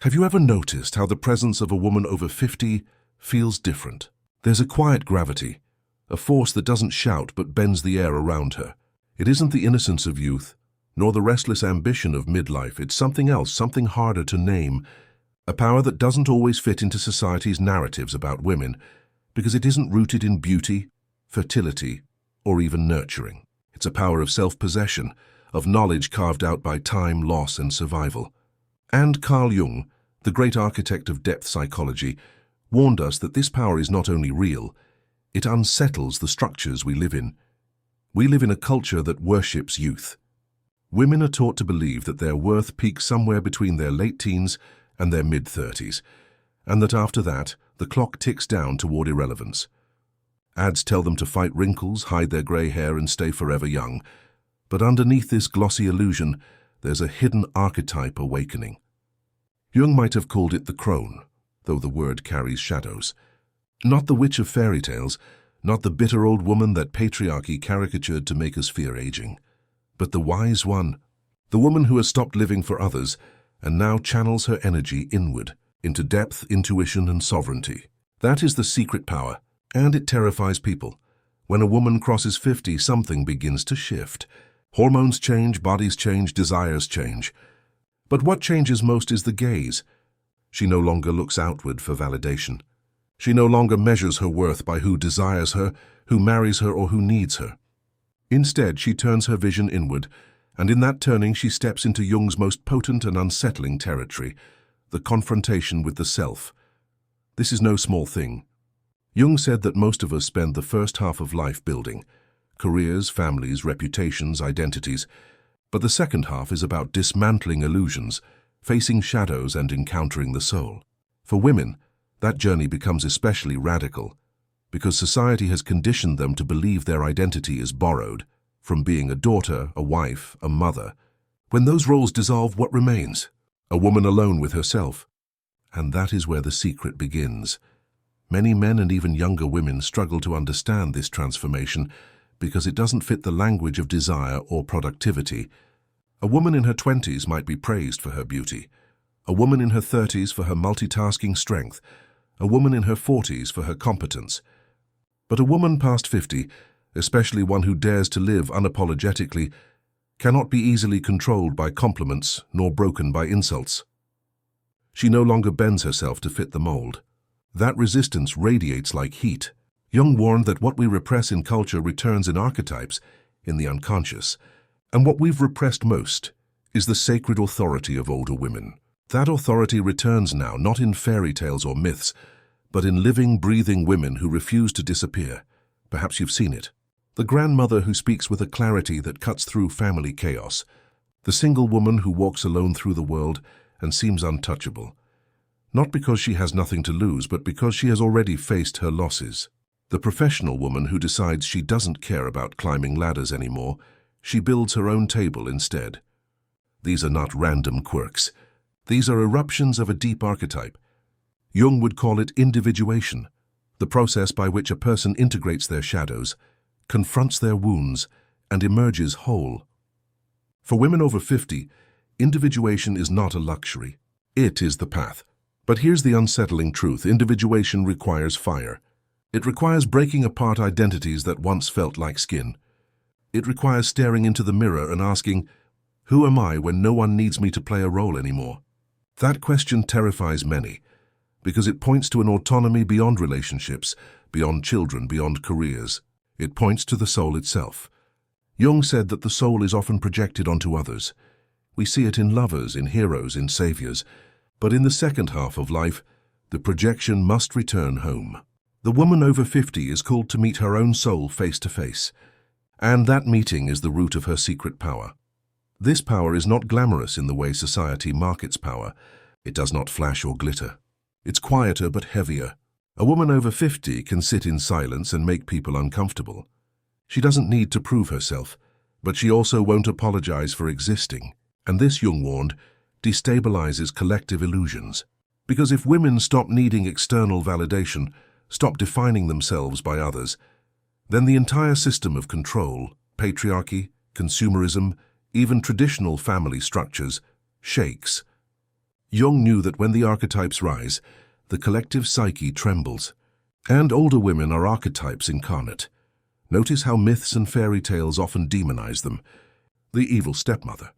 Have you ever noticed how the presence of a woman over 50 feels different? There's a quiet gravity, a force that doesn't shout but bends the air around her. It isn't the innocence of youth, nor the restless ambition of midlife. It's something else, something harder to name, a power that doesn't always fit into society's narratives about women, because it isn't rooted in beauty, fertility, or even nurturing. It's a power of self-possession, of knowledge carved out by time, loss, and survival. And Carl Jung, the great architect of depth psychology, warned us that this power is not only real, it unsettles the structures we live in. We live in a culture that worships youth. Women are taught to believe that their worth peaks somewhere between their late teens and their mid-30s, and that after that, the clock ticks down toward irrelevance. Ads tell them to fight wrinkles, hide their grey hair, and stay forever young. But underneath this glossy illusion, there's a hidden archetype awakening. Jung might have called it the crone, though the word carries shadows. Not the witch of fairy tales, not the bitter old woman that patriarchy caricatured to make us fear aging, but the wise one, the woman who has stopped living for others and now channels her energy inward, into depth, intuition, and sovereignty. That is the secret power, and it terrifies people. When a woman crosses 50, something begins to shift. Hormones change, bodies change, desires change. But what changes most is the gaze. She no longer looks outward for validation. She no longer measures her worth by who desires her, who marries her, or who needs her. Instead, she turns her vision inward, and in that turning she steps into Jung's most potent and unsettling territory, the confrontation with the self. This is no small thing. Jung said that most of us spend the first half of life building careers, families, reputations, identities, but the second half is about dismantling illusions, facing shadows, and encountering the soul. For women, that journey becomes especially radical, because society has conditioned them to believe their identity is borrowed, from being a daughter, a wife, a mother. When those roles dissolve, what remains? A woman alone with herself. And that is where the secret begins. Many men and even younger women struggle to understand this transformation because it doesn't fit the language of desire or productivity. A woman in her 20s might be praised for her beauty. A woman in her 30s for her multitasking strength. A woman in her 40s for her competence. But a woman past 50, especially one who dares to live unapologetically, cannot be easily controlled by compliments nor broken by insults. She no longer bends herself to fit the mold. That resistance radiates like heat. Jung warned that what we repress in culture returns in archetypes, in the unconscious, and what we've repressed most is the sacred authority of older women. That authority returns now, not in fairy tales or myths, but in living, breathing women who refuse to disappear. Perhaps you've seen it. The grandmother who speaks with a clarity that cuts through family chaos. The single woman who walks alone through the world and seems untouchable. Not because she has nothing to lose, but because she has already faced her losses. The professional woman who decides she doesn't care about climbing ladders anymore. She builds her own table instead. These are not random quirks. These are eruptions of a deep archetype. Jung would call it individuation, the process by which a person integrates their shadows, confronts their wounds, and emerges whole. For women over 50, individuation is not a luxury. It is the path. But here's the unsettling truth. Individuation requires fire. It requires breaking apart identities that once felt like skin. It requires staring into the mirror and asking, who am I when no one needs me to play a role anymore? That question terrifies many, because it points to an autonomy beyond relationships, beyond children, beyond careers. It points to the soul itself. Jung said that the soul is often projected onto others. We see it in lovers, in heroes, in saviors. But in the second half of life, the projection must return home. The woman over 50 is called to meet her own soul face to face. And that meeting is the root of her secret power. This power is not glamorous in the way society markets power. It does not flash or glitter. It's quieter but heavier. A woman over 50 can sit in silence and make people uncomfortable. She doesn't need to prove herself, but she also won't apologize for existing. And this, Jung warned, destabilizes collective illusions. Because if women stop needing external validation, stop defining themselves by others, then the entire system of control, patriarchy, consumerism, even traditional family structures, shakes. Jung knew that when the archetypes rise, the collective psyche trembles. And older women are archetypes incarnate. Notice how myths and fairy tales often demonize them. The evil stepmother,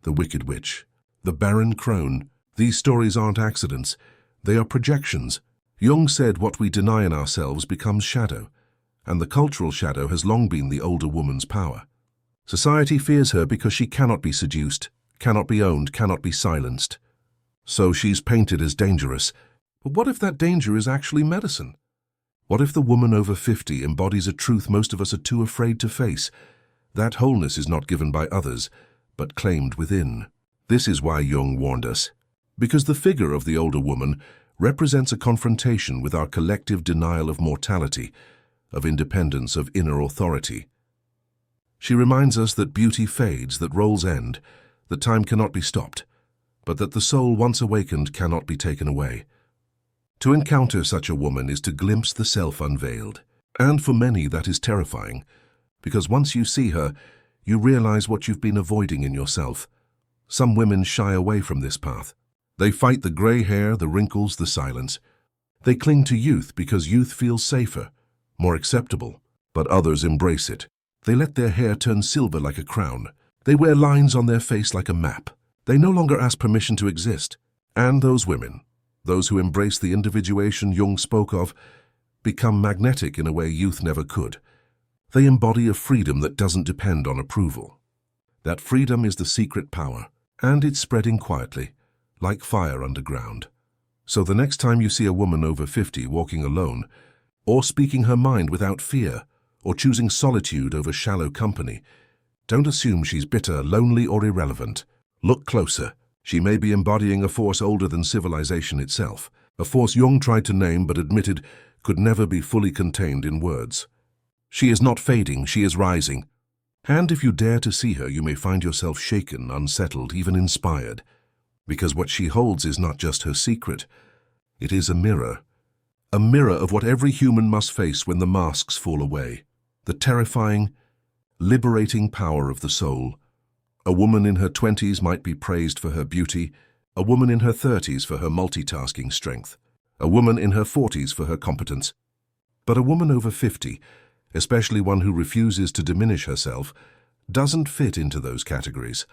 the wicked witch, the barren crone. These stories aren't accidents, they are projections. Jung said what we deny in ourselves becomes shadow, and the cultural shadow has long been the older woman's power. Society fears her because she cannot be seduced, cannot be owned, cannot be silenced. So she's painted as dangerous. But what if that danger is actually medicine? What if the woman over 50 embodies a truth most of us are too afraid to face? That wholeness is not given by others, but claimed within. This is why Jung warned us. Because the figure of the older woman represents a confrontation with our collective denial of mortality, of independence, of inner authority. She reminds us that beauty fades, that roles end, that time cannot be stopped, but that the soul once awakened cannot be taken away. To encounter such a woman is to glimpse the self unveiled. And for many that is terrifying, because once you see her, you realize what you've been avoiding in yourself. Some women shy away from this path. They fight the gray hair, the wrinkles, the silence. They cling to youth because youth feels safer, more acceptable, but others embrace it. They let their hair turn silver like a crown. They wear lines on their face like a map. They no longer ask permission to exist. And those women, those who embrace the individuation Jung spoke of, become magnetic in a way youth never could. They embody a freedom that doesn't depend on approval. That freedom is the secret power, and it's spreading quietly, like fire underground. So the next time you see a woman over 50 walking alone, or speaking her mind without fear, or choosing solitude over shallow company, don't assume she's bitter, lonely, or irrelevant. Look closer. She may be embodying a force older than civilization itself, a force Jung tried to name but admitted could never be fully contained in words. She is not fading, she is rising. And if you dare to see her, you may find yourself shaken, unsettled, even inspired. Because what she holds is not just her secret. It is a mirror of what every human must face when the masks fall away. The terrifying, liberating power of the soul. A woman in her 20s might be praised for her beauty, a woman in her 30s for her multitasking strength, a woman in her 40s for her competence. But a woman over 50, especially one who refuses to diminish herself, doesn't fit into those categories.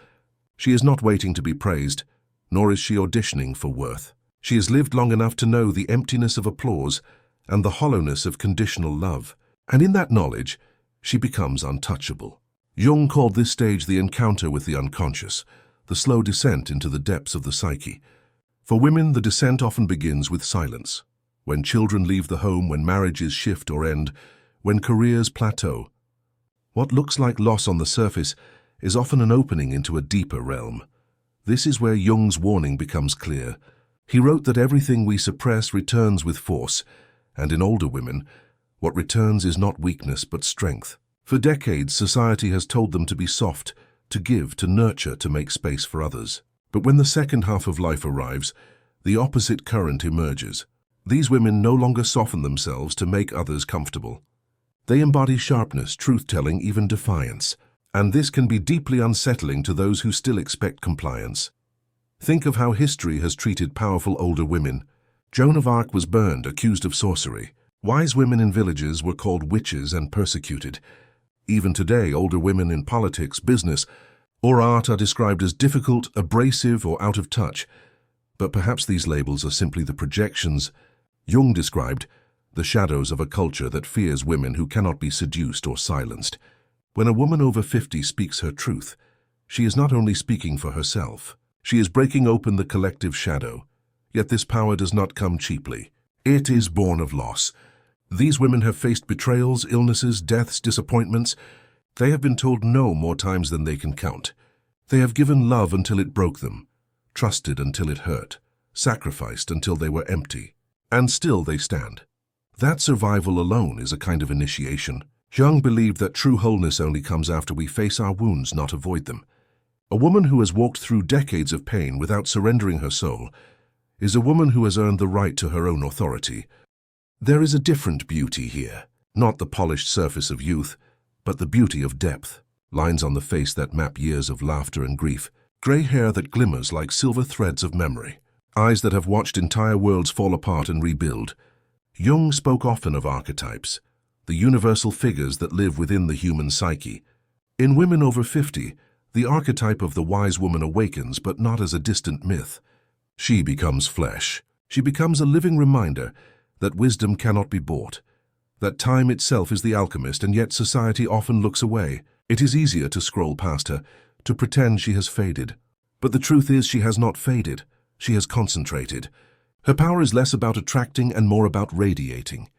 She is not waiting to be praised, nor is she auditioning for worth. She has lived long enough to know the emptiness of applause and the hollowness of conditional love, and in that knowledge, she becomes untouchable. Jung called this stage the encounter with the unconscious, the slow descent into the depths of the psyche. For women, the descent often begins with silence. When children leave the home, when marriages shift or end, when careers plateau. What looks like loss on the surface is often an opening into a deeper realm. This is where Jung's warning becomes clear. He wrote that everything we suppress returns with force, and in older women, what returns is not weakness but strength. For decades, society has told them to be soft, to give, to nurture, to make space for others. But when the second half of life arrives, the opposite current emerges. These women no longer soften themselves to make others comfortable. They embody sharpness, truth-telling, even defiance. And this can be deeply unsettling to those who still expect compliance. Think of how history has treated powerful older women. Joan of Arc was burned, accused of sorcery. Wise women in villages were called witches and persecuted. Even today, older women in politics, business, or art are described as difficult, abrasive, or out of touch. But perhaps these labels are simply the projections Jung described, the shadows of a culture that fears women who cannot be seduced or silenced. When a woman over 50 speaks her truth, she is not only speaking for herself, she is breaking open the collective shadow. Yet this power does not come cheaply. It is born of loss. These women have faced betrayals, illnesses, deaths, disappointments. They have been told no more times than they can count. They have given love until it broke them, trusted until it hurt, sacrificed until they were empty. And still they stand. That survival alone is a kind of initiation. Jung believed that true wholeness only comes after we face our wounds, not avoid them. A woman who has walked through decades of pain without surrendering her soul is a woman who has earned the right to her own authority. There is a different beauty here, not the polished surface of youth, but the beauty of depth, lines on the face that map years of laughter and grief, Grey hair that glimmers like silver threads of memory. Eyes that have watched entire worlds fall apart and rebuild. Jung spoke often of archetypes, the universal figures that live within the human psyche. In women over 50, the archetype of the wise woman awakens, but not as a distant myth. She becomes flesh. She becomes a living reminder that wisdom cannot be bought, that time itself is the alchemist, and yet society often looks away. It is easier to scroll past her, to pretend she has faded. But the truth is she has not faded. She has concentrated. Her power is less about attracting and more about radiating.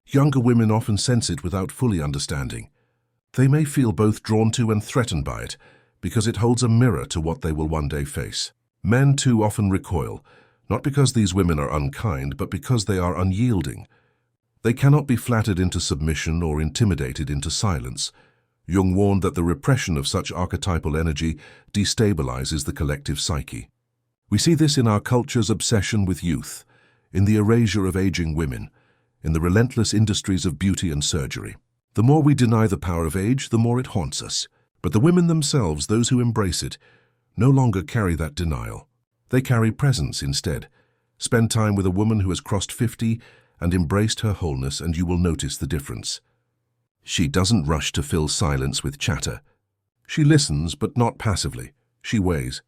Younger women often sense it without fully understanding. They may feel both drawn to and threatened by it, because it holds a mirror to what they will one day face. Men too often recoil, not because these women are unkind, but because they are unyielding. They cannot be flattered into submission or intimidated into silence. Jung warned that the repression of such archetypal energy destabilizes the collective psyche. We see this in our culture's obsession with youth, in the erasure of aging women, in the relentless industries of beauty and surgery. The more we deny the power of age, the more it haunts us. But the women themselves, those who embrace it, no longer carry that denial. They carry presence instead. Spend time with a woman who has crossed 50 and embraced her wholeness, and you will notice the difference. She doesn't rush to fill silence with chatter. She listens, but not passively. She weighs.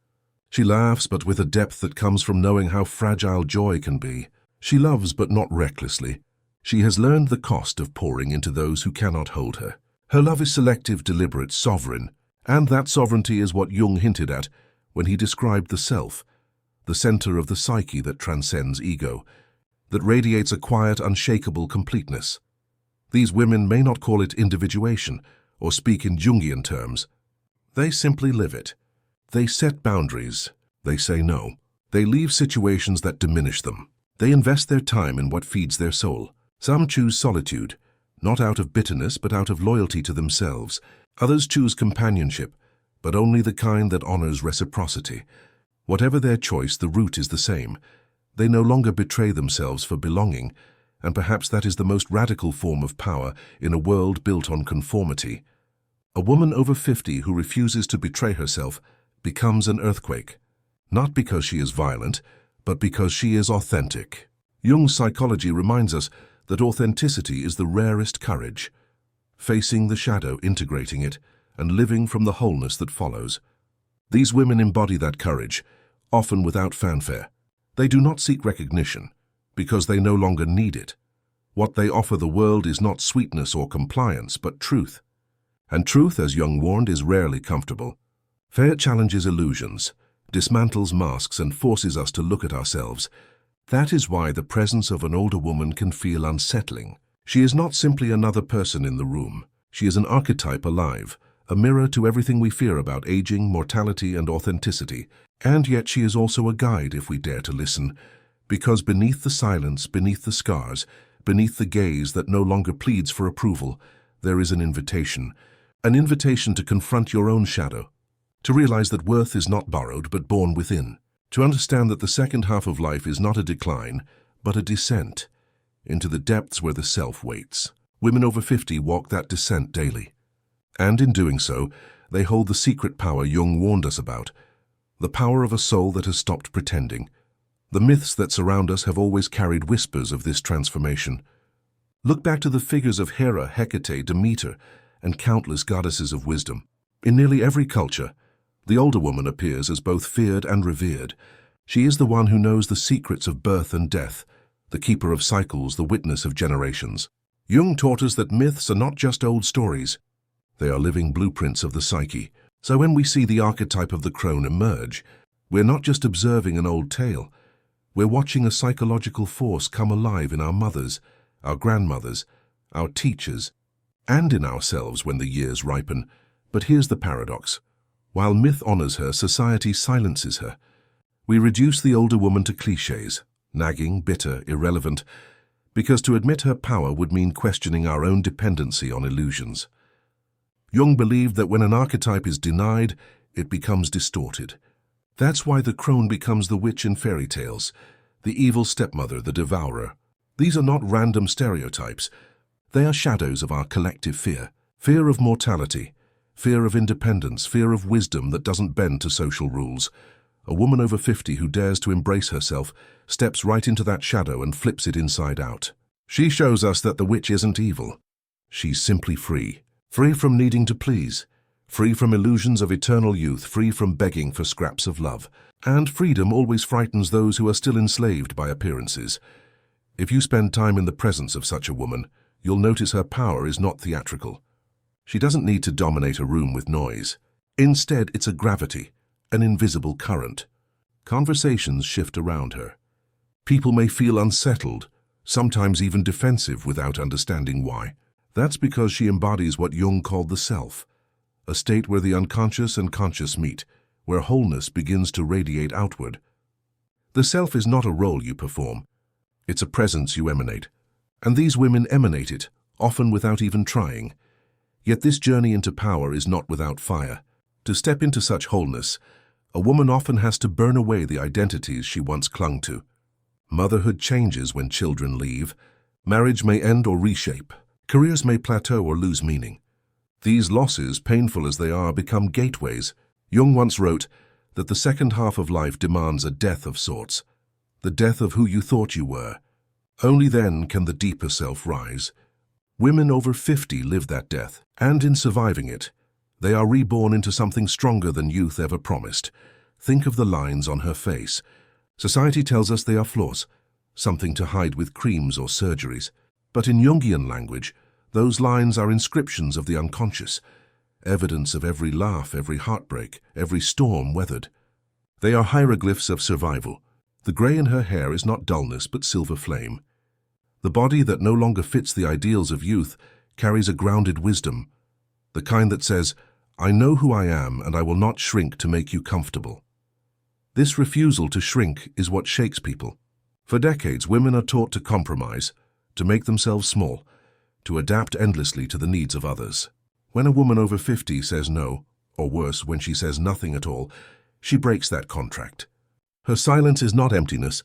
She laughs, but with a depth that comes from knowing how fragile joy can be. She loves, but not recklessly. She has learned the cost of pouring into those who cannot hold her. Her love is selective, deliberate, sovereign, and that sovereignty is what Jung hinted at when he described the self, the center of the psyche that transcends ego, that radiates a quiet, unshakable completeness. These women may not call it individuation or speak in Jungian terms. They simply live it. They set boundaries. They say no. They leave situations that diminish them. They invest their time in what feeds their soul. Some choose solitude, not out of bitterness but out of loyalty to themselves. Others choose companionship, but only the kind that honors reciprocity. Whatever their choice, the root is the same. They no longer betray themselves for belonging, and perhaps that is the most radical form of power in a world built on conformity. A woman over 50 who refuses to betray herself becomes an earthquake, not because she is violent, but because she is authentic. Jung's psychology reminds us that authenticity is the rarest courage, facing the shadow, integrating it, and living from the wholeness that follows. These women embody that courage, often without fanfare. They do not seek recognition, because they no longer need it. What they offer the world is not sweetness or compliance, but truth. And truth, as Jung warned, is rarely comfortable. Fear challenges illusions, dismantles masks, and forces us to look at ourselves. That is why the presence of an older woman can feel unsettling. She is not simply another person in the room. She is an archetype alive, a mirror to everything we fear about aging, mortality, and authenticity. And yet she is also a guide if we dare to listen, because beneath the silence, beneath the scars, beneath the gaze that no longer pleads for approval, there is an invitation to confront your own shadow, to realize that worth is not borrowed but born within, to understand that the second half of life is not a decline, but a descent into the depths where the self waits. Women over 50 walk that descent daily. And in doing so, they hold the secret power Jung warned us about, the power of a soul that has stopped pretending. The myths that surround us have always carried whispers of this transformation. Look back to the figures of Hera, Hecate, Demeter, and countless goddesses of wisdom. In nearly every culture, the older woman appears as both feared and revered. She is the one who knows the secrets of birth and death, the keeper of cycles, the witness of generations. Jung taught us that myths are not just old stories. They are living blueprints of the psyche. So when we see the archetype of the crone emerge, we're not just observing an old tale. We're watching a psychological force come alive in our mothers, our grandmothers, our teachers, and in ourselves when the years ripen. But here's the paradox. While myth honors her, society silences her. We reduce the older woman to cliches, nagging, bitter, irrelevant, because to admit her power would mean questioning our own dependency on illusions. Jung believed that when an archetype is denied, it becomes distorted. That's why the crone becomes the witch in fairy tales, the evil stepmother, the devourer. These are not random stereotypes. They are shadows of our collective fear. Fear of mortality, fear of independence, fear of wisdom that doesn't bend to social rules. A woman over 50 who dares to embrace herself steps right into that shadow and flips it inside out. She shows us that the witch isn't evil. She's simply free. Free from needing to please. Free from illusions of eternal youth, free from begging for scraps of love. And freedom always frightens those who are still enslaved by appearances. If you spend time in the presence of such a woman, you'll notice her power is not theatrical. She doesn't need to dominate a room with noise. Instead, it's a gravity, an invisible current. Conversations shift around her. People may feel unsettled, sometimes even defensive without understanding why. That's because she embodies what Jung called the self, a state where the unconscious and conscious meet, where wholeness begins to radiate outward. The self is not a role you perform. It's a presence you emanate. And these women emanate it, often without even trying. Yet this journey into power is not without fire. To step into such wholeness, a woman often has to burn away the identities she once clung to. Motherhood changes when children leave. Marriage may end or reshape. Careers may plateau or lose meaning. These losses, painful as they are, become gateways. Jung once wrote that the second half of life demands a death of sorts, the death of who you thought you were. Only then can the deeper self rise. Women over 50 live that death, and in surviving it, they are reborn into something stronger than youth ever promised. Think of the lines on her face. Society tells us they are flaws, something to hide with creams or surgeries. But in Jungian language, those lines are inscriptions of the unconscious, evidence of every laugh, every heartbreak, every storm weathered. They are hieroglyphs of survival. The grey in her hair is not dullness but silver flame. The body that no longer fits the ideals of youth carries a grounded wisdom, the kind that says, "I know who I am and I will not shrink to make you comfortable." This refusal to shrink is what shakes people. For decades, women are taught to compromise, to make themselves small, to adapt endlessly to the needs of others. When a woman over 50 says no, or worse, when she says nothing at all, she breaks that contract. Her silence is not emptiness,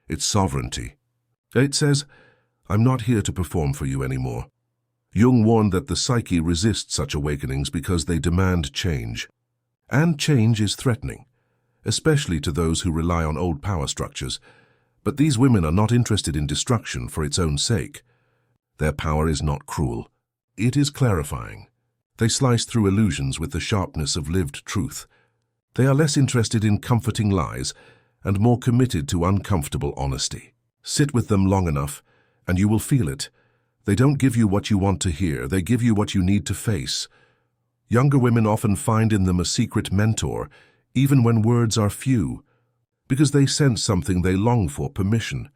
it's sovereignty. It says, "I'm not here to perform for you anymore." Jung warned that the psyche resists such awakenings because they demand change. And change is threatening, especially to those who rely on old power structures. But these women are not interested in destruction for its own sake. Their power is not cruel. It is clarifying. They slice through illusions with the sharpness of lived truth. They are less interested in comforting lies and more committed to uncomfortable honesty. Sit with them long enough, and you will feel it. They don't give you what you want to hear, they give you what you need to face. Younger women often find in them a secret mentor, even when words are few, because they sense something they long for: permission.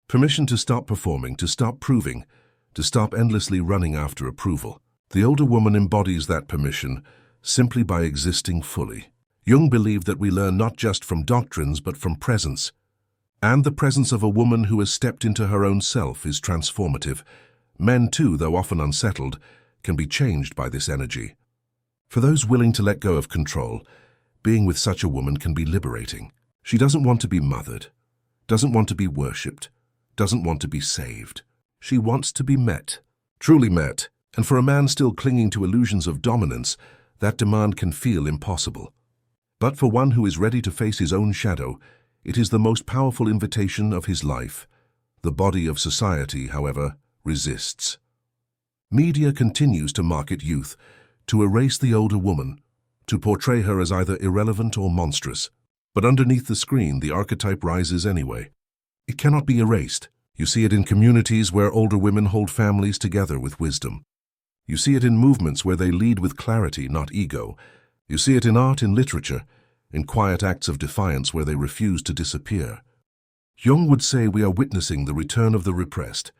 Permission to stop performing, to stop proving, to stop endlessly running after approval. The older woman embodies that permission simply by existing fully. Jung believed that we learn not just from doctrines but from presence. And the presence of a woman who has stepped into her own self is transformative. Men too, though often unsettled, can be changed by this energy. For those willing to let go of control, being with such a woman can be liberating. She doesn't want to be mothered, doesn't want to be worshipped, doesn't want to be saved. She wants to be met, truly met. And for a man still clinging to illusions of dominance, that demand can feel impossible. But for one who is ready to face his own shadow, it is the most powerful invitation of his life. The body of society, however, resists. Media continues to market youth, to erase the older woman, to portray her as either irrelevant or monstrous. But underneath the screen, the archetype rises anyway. It cannot be erased. You see it in communities where older women hold families together with wisdom. You see it in movements where they lead with clarity, not ego. You see it in art, in literature, in quiet acts of defiance where they refuse to disappear. Jung would say we are witnessing the return of the repressed.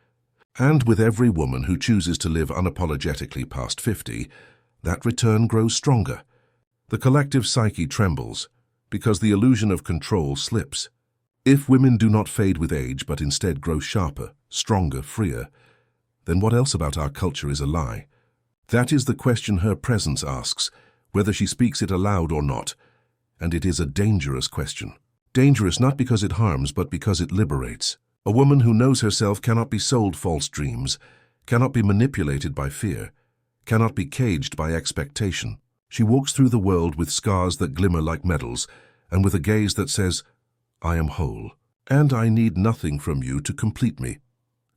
And with every woman who chooses to live unapologetically past 50, that return grows stronger. The collective psyche trembles because the illusion of control slips. If women do not fade with age but instead grow sharper, stronger, freer, then what else about our culture is a lie? That is the question her presence asks, whether she speaks it aloud or not. And it is a dangerous question. Dangerous not because it harms, but because it liberates. A woman who knows herself cannot be sold false dreams, cannot be manipulated by fear, cannot be caged by expectation. She walks through the world with scars that glimmer like medals, and with a gaze that says, "I am whole, and I need nothing from you to complete me."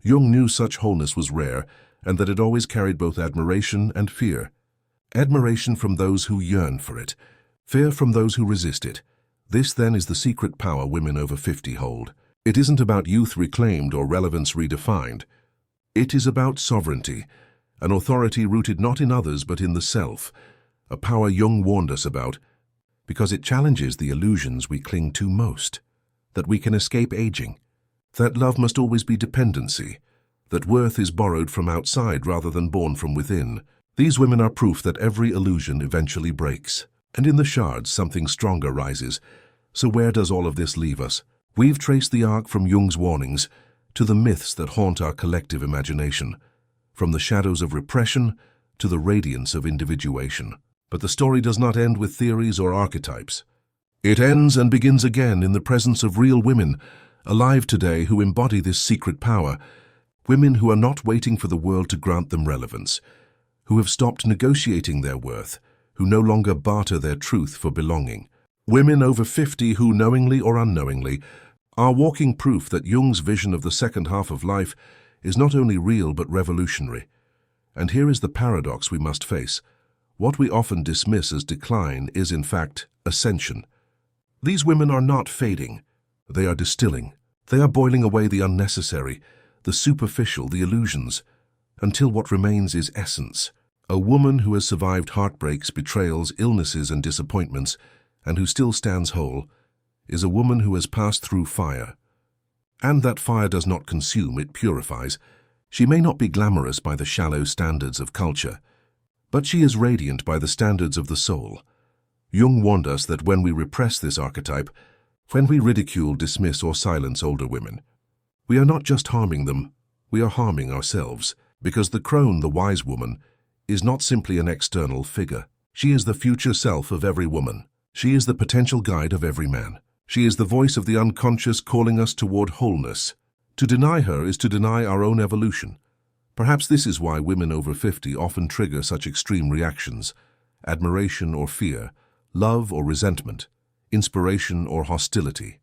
Jung knew such wholeness was rare, and that it always carried both admiration and fear. Admiration from those who yearn for it, fear from those who resist it. This, then, is the secret power women over 50 hold. It isn't about youth reclaimed or relevance redefined. It is about sovereignty, an authority rooted not in others but in the self, a power Jung warned us about, because it challenges the illusions we cling to most, that we can escape aging, that love must always be dependency, that worth is borrowed from outside rather than born from within. These women are proof that every illusion eventually breaks, and in the shards something stronger rises. So where does all of this leave us? We've traced the arc from Jung's warnings to the myths that haunt our collective imagination, from the shadows of repression to the radiance of individuation. But the story does not end with theories or archetypes. It ends and begins again in the presence of real women, alive today, who embody this secret power. Women who are not waiting for the world to grant them relevance, who have stopped negotiating their worth, who no longer barter their truth for belonging. Women over 50 who, knowingly or unknowingly, are walking proof that Jung's vision of the second half of life is not only real but revolutionary. And here is the paradox we must face. What we often dismiss as decline is, in fact, ascension. These women are not fading. They are distilling. They are boiling away the unnecessary, the superficial, the illusions, until what remains is essence. A woman who has survived heartbreaks, betrayals, illnesses, and disappointments, and who still stands whole, is a woman who has passed through fire. And that fire does not consume, it purifies. She may not be glamorous by the shallow standards of culture, but she is radiant by the standards of the soul. Jung warned us that when we repress this archetype, when we ridicule, dismiss, or silence older women, we are not just harming them, we are harming ourselves, because the crone, the wise woman, is not simply an external figure. She is the future self of every woman. She is the potential guide of every man. She is the voice of the unconscious calling us toward wholeness. To deny her is to deny our own evolution. Perhaps this is why women over 50 often trigger such extreme reactions: admiration or fear, love or resentment, inspiration or hostility.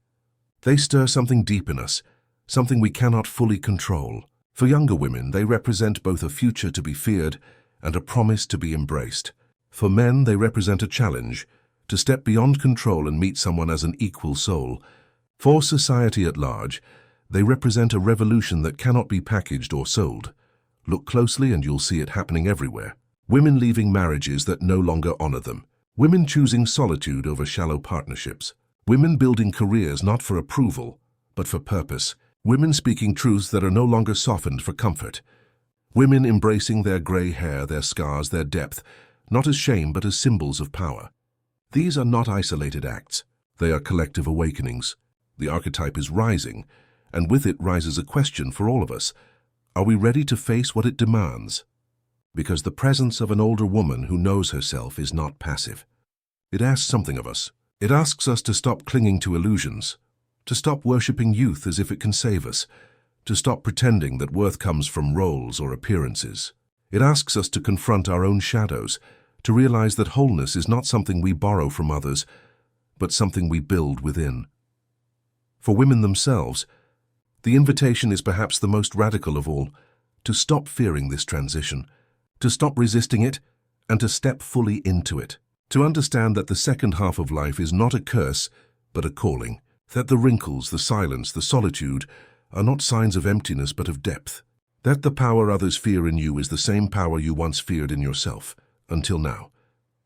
They stir something deep in us, something we cannot fully control. For younger women, they represent both a future to be feared and a promise to be embraced. For men, they represent a challenge, to step beyond control and meet someone as an equal soul. For society at large, they represent a revolution that cannot be packaged or sold. Look closely and you'll see it happening everywhere. Women leaving marriages that no longer honor them. Women choosing solitude over shallow partnerships. Women building careers not for approval, but for purpose. Women speaking truths that are no longer softened for comfort. Women embracing their gray hair, their scars, their depth, not as shame but as symbols of power. These are not isolated acts. They are collective awakenings. The archetype is rising, and with it rises a question for all of us. Are we ready to face what it demands? Because the presence of an older woman who knows herself is not passive. It asks something of us. It asks us to stop clinging to illusions, to stop worshipping youth as if it can save us, to stop pretending that worth comes from roles or appearances. It asks us to confront our own shadows, to realize that wholeness is not something we borrow from others, but something we build within. For women themselves, the invitation is perhaps the most radical of all: to stop fearing this transition, to stop resisting it, and to step fully into it. To understand that the second half of life is not a curse, but a calling. That the wrinkles, the silence, the solitude are not signs of emptiness but of depth. That the power others fear in you is the same power you once feared in yourself, until now.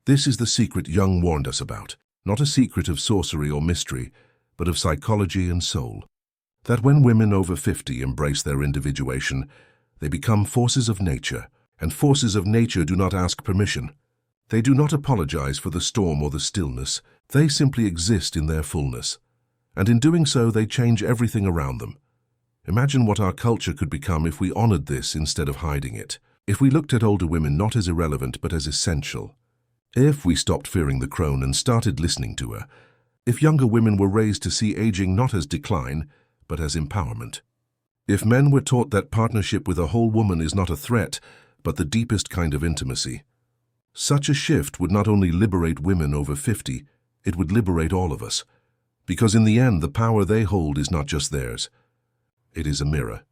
This is the secret Jung warned us about. Not a secret of sorcery or mystery, but of psychology and soul. That when women over 50 embrace their individuation, they become forces of nature, and forces of nature do not ask permission. They do not apologize for the storm or the stillness. They simply exist in their fullness. And in doing so, they change everything around them. Imagine what our culture could become if we honored this instead of hiding it. If we looked at older women not as irrelevant but as essential. If we stopped fearing the crone and started listening to her. If younger women were raised to see aging not as decline, but as empowerment. If men were taught that partnership with a whole woman is not a threat, but the deepest kind of intimacy. Such a shift would not only liberate women over 50, it would liberate all of us. Because in the end, the power they hold is not just theirs. It is a mirror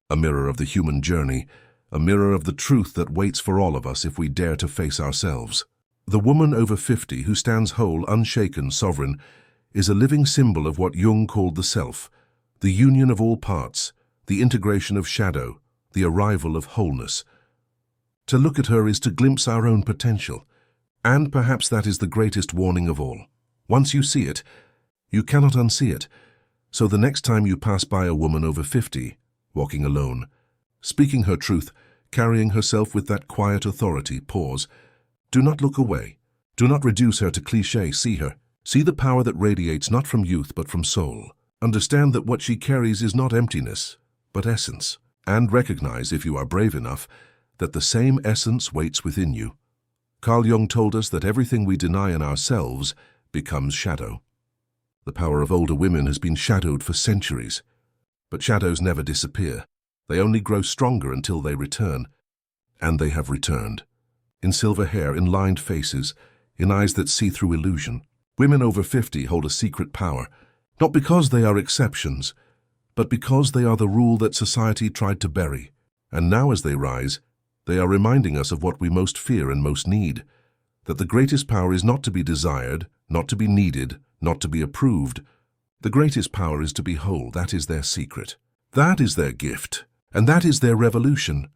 of the human journey, a mirror of the truth that waits for all of us if we dare to face ourselves. The woman over 50 who stands whole, unshaken, sovereign, is a living symbol of what Jung called the self, the union of all parts, the integration of shadow, the arrival of wholeness. To look at her is to glimpse our own potential, and perhaps that is the greatest warning of all. Once you see it, you cannot unsee it. So the next time you pass by a woman over 50, walking alone, speaking her truth, carrying herself with that quiet authority, pause. Do not look away. Do not reduce her to cliché. See her. See the power that radiates not from youth but from soul. Understand that what she carries is not emptiness, but essence. And recognize, if you are brave enough, that the same essence waits within you. Carl Jung told us that everything we deny in ourselves becomes shadow. The power of older women has been shadowed for centuries. But shadows never disappear. They only grow stronger until they return. And they have returned. In silver hair, in lined faces, in eyes that see through illusion. Women over 50 hold a secret power, not because they are exceptions, but because they are the rule that society tried to bury. And now as they rise, they are reminding us of what we most fear and most need, that the greatest power is not to be desired, not to be needed, not to be approved. The greatest power is to be whole. That is their secret. That is their gift. And that is their revolution.